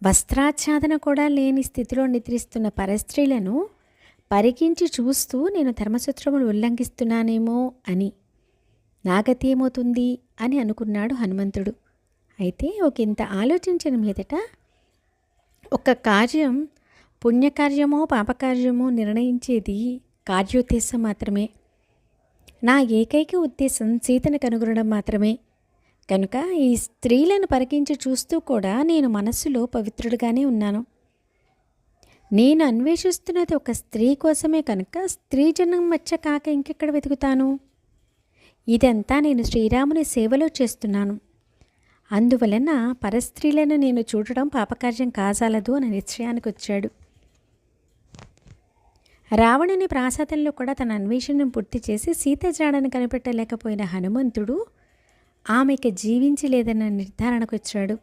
వస్త్రాచ్ఛాదన కూడా లేని స్థితిలో నిద్రిస్తున్న పరస్త్రీలను పరికించి చూస్తూ నేను ధర్మసూత్రములు ఉల్లంఘిస్తున్నానేమో అని, నా గతి ఏమవుతుంది అని అనుకున్నాడు హనుమంతుడు. అయితే ఒకంత ఆలోచించిన మీదట ఒక కార్యం పుణ్యకార్యమో పాపకార్యమో నిర్ణయించేది కార్యోద్దేశం మాత్రమే. నా ఏకైక ఉద్దేశం సీతను కనుగొనడం మాత్రమే. కనుక ఈ స్త్రీలను పరికించి చూస్తూ కూడా నేను మనస్సులో పవిత్రుడిగానే ఉన్నాను. నేను అన్వేషిస్తున్నది ఒక స్త్రీ కోసమే కనుక స్త్రీ జన్మ వచ్చ కాక ఇంకెక్కడ వెతుకుతాను? ఇదంతా నేను శ్రీరాముని సేవలో చేస్తున్నాను. అందువలన పరస్త్రీలను నేను చూడడం పాపకార్యం కాజాలదు అనే నిశ్చయానికి వచ్చాడు. రావణుని ప్రాసాదంలో కూడా తన అన్వేషణను పూర్తి చేసి సీత జాడను కనిపెట్టలేకపోయిన హనుమంతుడు ఆమెకి జీవించి లేదన్న నిర్ధారణకు వచ్చాడు.